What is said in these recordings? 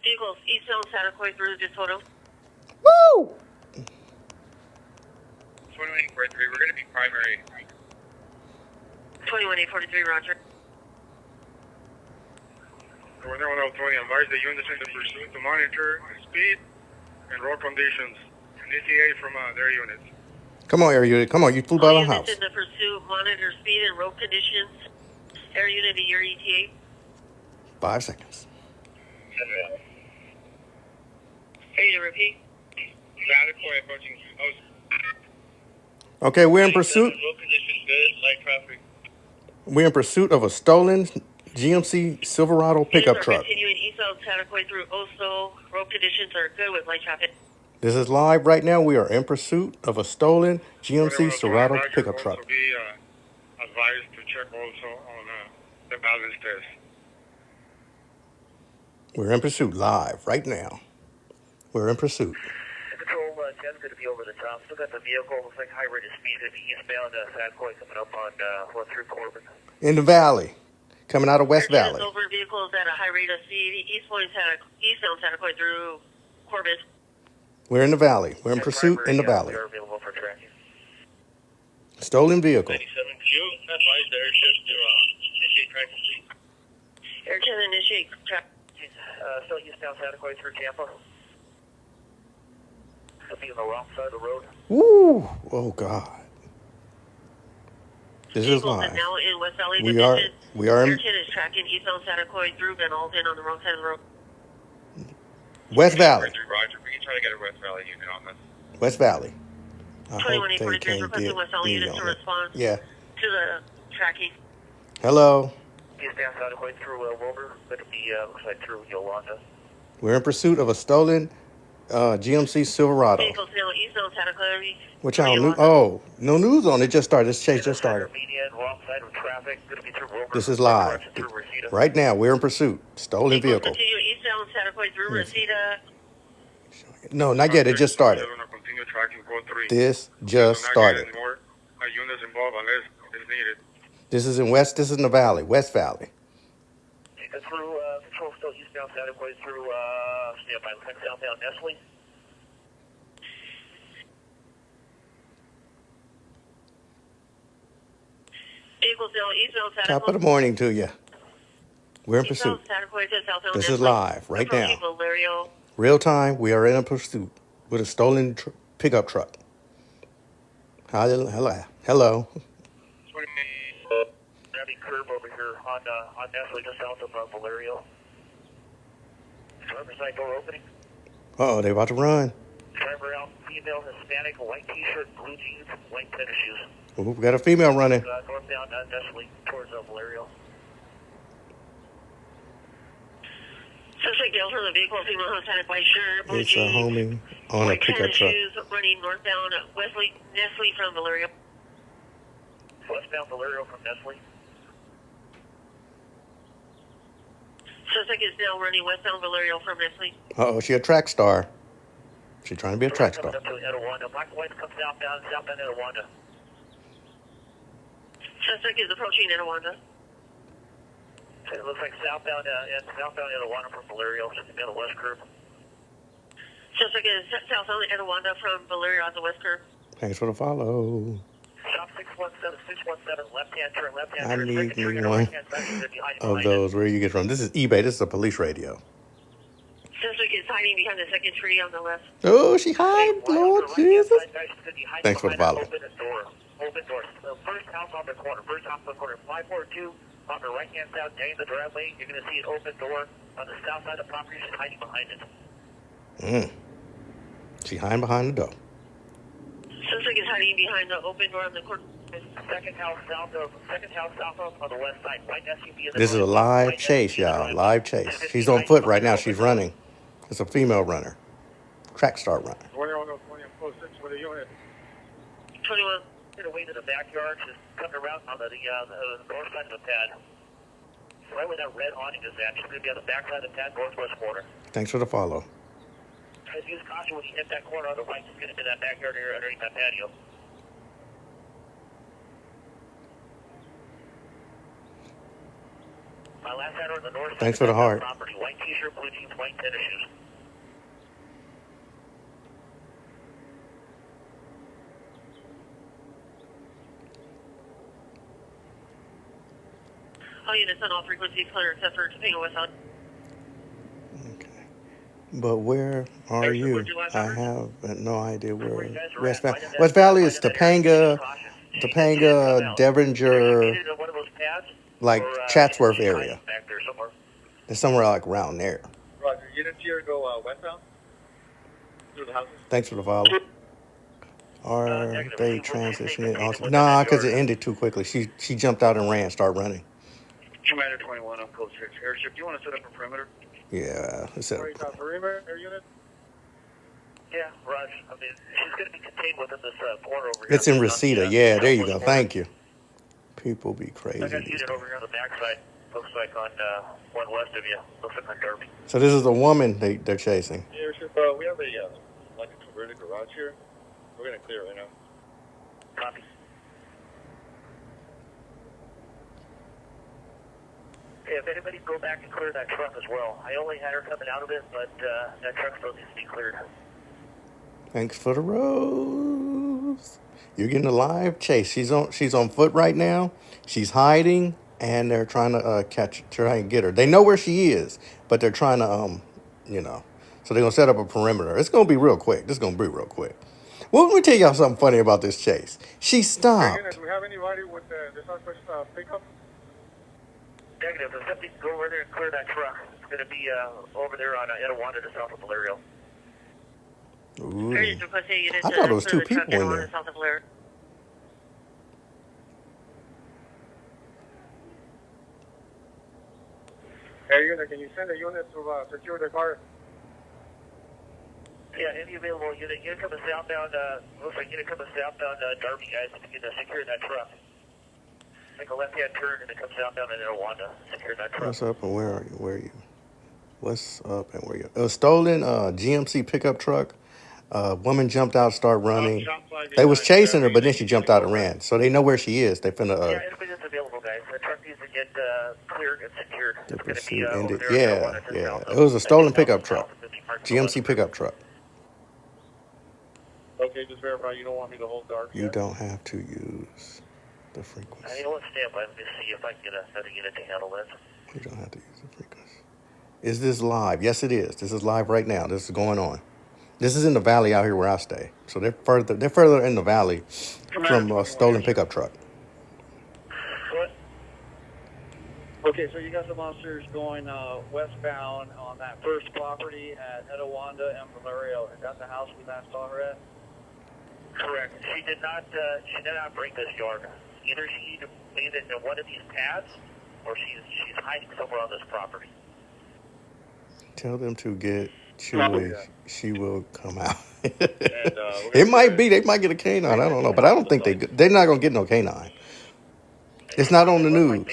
Vehicles eastbound Santa Cruz through this photo. Woo! 21843, we're going to be primary. 21843, roger. Northern 120, advise the units in the pursuit to monitor speed and road conditions. An ETA from their units. Come on, Air Unit. Come on, you flew by All my units house. in the pursuit monitor speed and road conditions. Air Unit to your ETA. 5 seconds. Air Unit, repeat. Adequate approaching. Okay, we're in pursuit. Road conditions good, light traffic. We're in pursuit of a stolen GMC Silverado pickup Units are truck. continuing eastbound Santa Cruz through Oso. Road conditions are good with light traffic. This is live right now. We are in pursuit of a stolen GMC Silverado pickup truck. Also be advised to check also on the balance test. We're in pursuit live right now. We're in pursuit. Control 10's going to be over the top. Still got the vehicle. Looks like high rate of speed. Going to be eastbound Santa Cruz coming up on 1 through Corbin. In the valley. Coming out of West Air Valley. over vehicles at a high rate of speed. Eastbound Santa Cruz through Corbin. We're in the valley. We're in pursuit in the valley. We are available for tracking. Stolen vehicle. 97 Q, advise the airships to initiate tracking speed. Air 10 initiate track. Still eastbound Santa Cruz through Tampa. It'll be on the wrong side of the road. Woo! Oh God. This is Vehicles live. are now in West Valley We are Division. in Air 10 is tracking eastbound Santa Cruz through Van Alden on the wrong side of the road. West Valley. Roger, we can try to get a West Valley unit on this. West Valley. I hope they 21843 can requesting get West Valley me units to on it. respond Yeah. to the tracking. Hello. Eastbound Santa Cruz through Wilbur. Going to be, looks like through Yolanda. We're in pursuit of a stolen GMC Silverado. Vehicles now eastbound Santa Cruz. Which I don't know. Oh, no news on it. Just started. This chase just started. Wrong side of traffic. Going to be through Wilbur. This is live. Right now, we're in pursuit. Stolen Vehicles vehicle. continue eastbound Santa Cruz through Reseda. No, not yet. It just started. Continue tracking code 3. This just started. More units involved unless it's needed. This is in West. This is in the valley. West Valley. Through control still eastbound Santa Cruz through southbound Nestle. Vehicles now eastbound Santa Cruz. Top of the morning to you. We're in pursuit. Santa Cruz to southbound This is Nestle. live right now. Approaching Valerio. Real time. We are in a pursuit with a stolen pickup truck. Hello. Hello. Grabbing curb over here on Nestle just south of Valerio. Driver's side door opening. Uh-oh, they about to run. Driver out, female, Hispanic, white t-shirt, blue jeans, white tennis shoes. Ooh, we got a female running. Northbound Nestle towards Valerio. Suspect Dale from the vehicle, female Hispanic white shirt, blue It's a jeans, homie on a white pickup tennis truck. shoes, running northbound Nestle from Valerio. Westbound Valerio from Nestle. Suspect is now running westbound Valerio from Nestle. Uh-oh, she a track star. She trying to be a track star. Coming up to Etowanda. Black and white comes southbound Etowanda. Suspect is approaching Etowanda. It looks like southbound Etowanda from Valerio, just down the west curb. Suspect is southbound Etowanda from Valerio at the west curb. Thanks for the follow. Shop 617, left-hand turn, I turn. need Second me turn, one right-hand side, you're behind of it. those. Where you get from? This is eBay. This is a police radio. Suspect is hiding behind the second tree on the left. Oh, she hide, Lord Jesus. Thanks for the follow. Open door. So first house on the corner. 542 on the right-hand side, down the driveway. You're going to see an open door on the south side of the property. She's hiding behind it. She hiding behind the door. Suspect is hiding behind the open door on the corner. Second house south of on the west side. White SUV. This is a live chase, y'all. Live chase. She's on foot right now. She's running. It's a female runner. Track star runner. 2106 with a unit. 21. Get away to the backyard. She's coming around on the north side of the pad. Right where that red awning is at. She's going to be on the back side of the pad, northwest corner. Thanks for the follow. Just use caution when you hit that corner, otherwise just get into that backyard area underneath that patio. My last header on the north side. Thanks for the heart. Property. White t-shirt, blue jeans, white tennis shoes. All units on all frequencies clear except for Topanga Westbound. Okay. But where are There's the you? Would you like I numbers? have no idea where Where you guys are West at. Valley. Right in that- West Valley is right in that area. Topanga, Caution. She didn't come Topanga, out. Derringer, She did one of those pads, like or, Chatsworth she's area. hiding back there somewhere. There's somewhere like around there. Roger. Units here go westbound through the houses. Thanks for the follow. Are Negative. they She will transitioning? take Also, the nah, within because that it yard. ended too quickly. She jumped out and ran, started running. Commander 21 on code 6. Airship, do you want to set up a perimeter? Yeah, it's a, Sorry, perimeter air unit. Yeah, Raj. I mean, she's going to be contained within this corner over here. it's in On the, Reseda. Yeah, there you go. southwest Thank you. People be corner. crazy. I got a these unit days. over here on the backside. Looks like on one west of you. Looks like on Derby. So this is a woman they're chasing. Airship, we have a like a converted garage here. We're gonna clear it right now. Copy. Hey, if anybody go back and clear that truck as well. I only had her coming out of it, but that truck still needs to be cleared. Thanks for the rose. You're getting a live chase. She's on foot right now. She's hiding, and they're trying to try and get her. They know where she is, but they're trying to So they're gonna set up a perimeter. It's gonna be real quick. This is gonna be real quick. Well, let me tell y'all something funny about this chase. She Air stopped. unit, do we have anybody with the Southwest pickup? Negative. If somebody can go over there and clear that truck, it's going to be over there on Etowanda to south of Valerio. Ooh. Air request a unit I thought it was clear two the truck people in on there. south of Blair. Air unit, can you send a unit to secure the car? Yeah, any available unit. Unit coming southbound, looks like unit coming southbound Darby, guys, if you can secure that truck. Make a left-hand turn and it comes southbound in Etowanda. Secure that truck. What's up and where are you? Where are you? What's up and where are you? A stolen GMC pickup truck. Woman jumped out, started running. They was chasing her, but then she jumped out and ran. So they know where she is. They finna Yeah, anybody that's available, guys. The truck needs to get cleared and secured. It's going to be over ended. there in Yeah, Etowanda to yeah. south It was a stolen south pickup of truck. 50 GMC pickup truck. Okay, just verify you don't want me to hold dark. You don't have to use the frequency. You know what, stand by. Let me see if I can get another unit to handle this. You don't have to use the frequency. Is this live? Yes, it is. This is live right now. This is going on. This is in the valley out here where I stay. So they're further in the valley from a stolen pickup truck. What? Okay, so you got some officers going westbound on that first property at Etowanda and Valerio. Is that the house we last saw her at? Correct. She did not break this yard. Either she made it in one of these pads, or she's hiding somewhere on this property. Tell them to get Chewy. She will come out. And, It might be. They might get a canine. I don't know. But I don't think they're not going to get no canine. It's not on the news.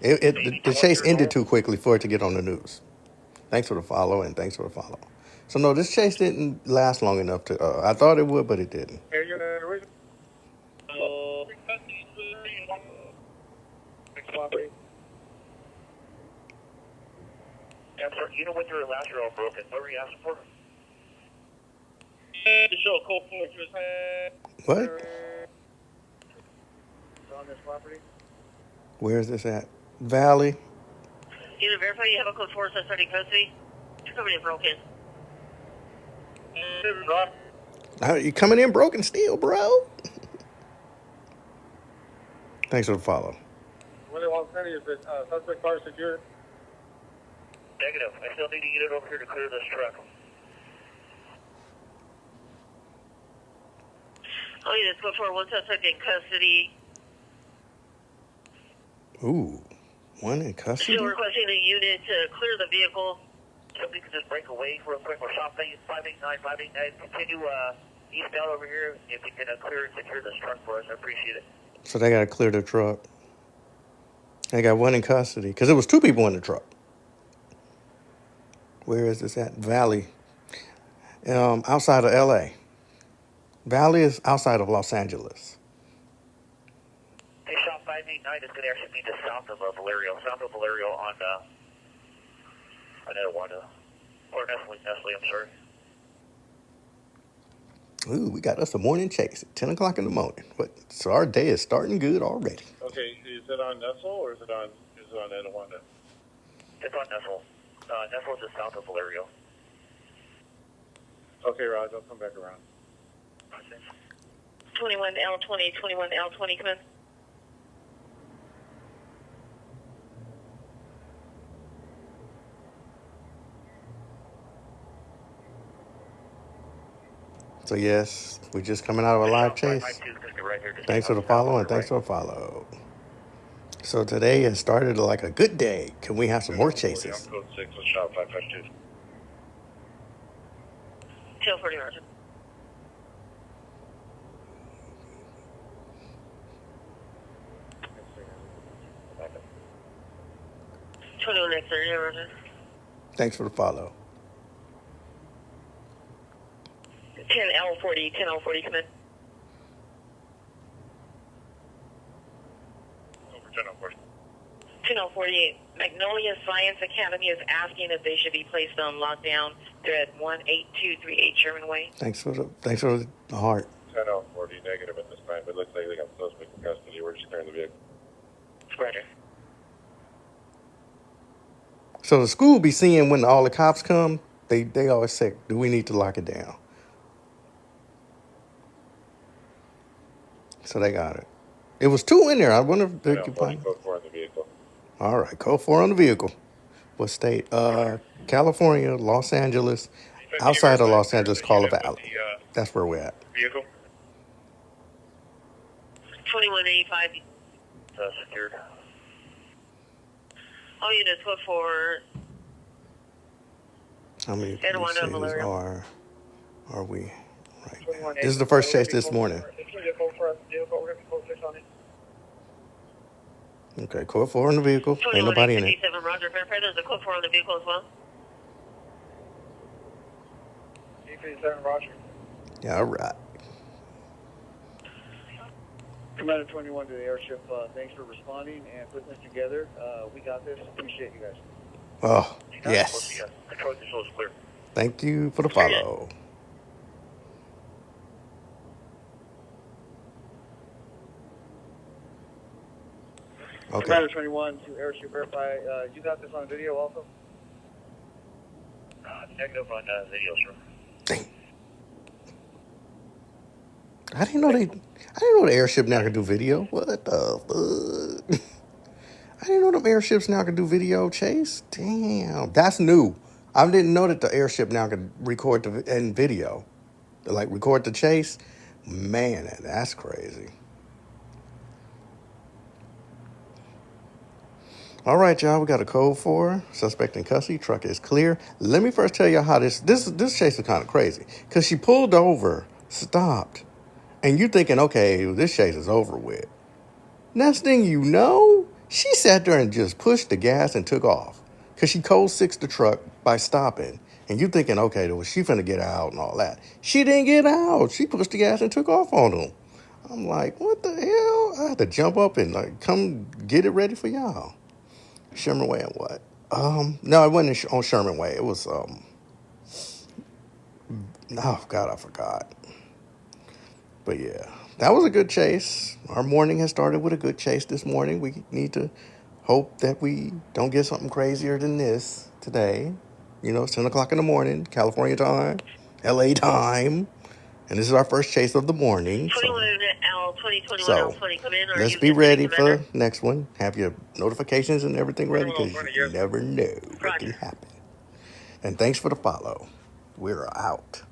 The chase ended too quickly for it to get on the news. Thanks for the follow, and thanks for the follow. So, no, this chase didn't last long enough to... I thought it would, but it didn't. Air unit, Property. I'm sorry, you know when your last year all broken, what were you asking for? To show cold What? on this property. Where is this at? Valley? Unit verify you have a code 4 starting custody. You're coming in broken. You coming in broken still, bro? Thanks for the follow. what they want to send you is the suspect car secured. Negative. I still need a unit over here to clear this truck. All units go for one suspect in custody. Ooh, one in custody? Still requesting the unit to clear the vehicle. Somebody can just break away real quick. We're shop 589. Continue eastbound over here. If you can clear and secure this truck for us, I appreciate it. So they got to clear the truck. They got one in custody. Because there was two people in the truck. Where is this at? Valley. Outside of L.A. Valley is outside of Los Angeles. Hey, shop 989 is going to actually be just south of Valerio on Etiwanda. Or Nestle, I'm sorry. Ooh, we got us a morning chase at 10 o'clock in the morning. So our day is starting good already. Okay, is it on Nestle or is it on Etiwanda? It's on Nestle. Nestle is just south of Valerio. Okay, Raj, I'll come back around. 21L20, 21L20, come in. So yes, we're just coming out of a live chase. Thanks for the follow and thanks for the follow. So today has started like a good day. Can we have some more chases? Code 6, let's shop 552. 240, Roger. Backup. 21X30, Roger. Thanks for the follow. 10L40, 10L40, come in. Over 1004. 10L48, Magnolia Science Academy is asking if they should be placed on lockdown. They're at 18238 Sherman Way. Thanks for the heart. 1040 negative at this time, but it looks like they got suspect in custody. We're just clearing the vehicle. Roger. So the school be seeing when all the cops come, they always say, do we need to lock it down? So they got it. It was 2 in there. I wonder if they could find. Code 4 on the vehicle. All right, code 4 on the vehicle. What state? California, Los Angeles, outside of Los Angeles, Colorado Valley. That's where we're at. Vehicle? 2185. Secured. All units put for How many Etiwanda, chases Valerio. are we right now? This is the first chase this morning. Okay, code 4 on the vehicle. Ain't nobody in it. 2157, Roger. Verify there's a code 4 on the vehicle as well. 857, Roger. Yeah, all right. Commander 21 to the airship, thanks for responding and putting this together. We got this. Appreciate you guys. Oh, yes. Control control is clear. Thank you for the follow. Okay. Commander 21 to airship, verify. You got this on video also? Negative on video, sir. Dang. I didn't know the airship now can do video. What the fuck? I didn't know the airships now can do video, Chase. Damn, that's new. I didn't know that the airship now can record and video, like record the chase. Man, that's crazy. All right, y'all, we got a code 4. Suspect in custody. Truck is clear. Let me first tell you how this chase is kind of crazy. Because she pulled over, stopped, and you're thinking, okay, this chase is over with. Next thing you know, she sat there and just pushed the gas and took off. Because she code 6'd the truck by stopping. And you're thinking, okay, well, she finna get out and all that. She didn't get out. She pushed the gas and took off on them. I'm like, what the hell? I had to jump up and come get it ready for y'all. Sherman Way and what? No, it wasn't on Sherman Way. It was, oh, God, I forgot. But, yeah, that was a good chase. Our morning has started with a good chase this morning. We need to hope that we don't get something crazier than this today. You know, it's 10 o'clock in the morning, California time, LA time. And this is our first chase of the morning. 21L20, 21L20, come in. Let's be ready for the next one. Have your notifications and everything ready because you never know what can happen. And thanks for the follow. We're out.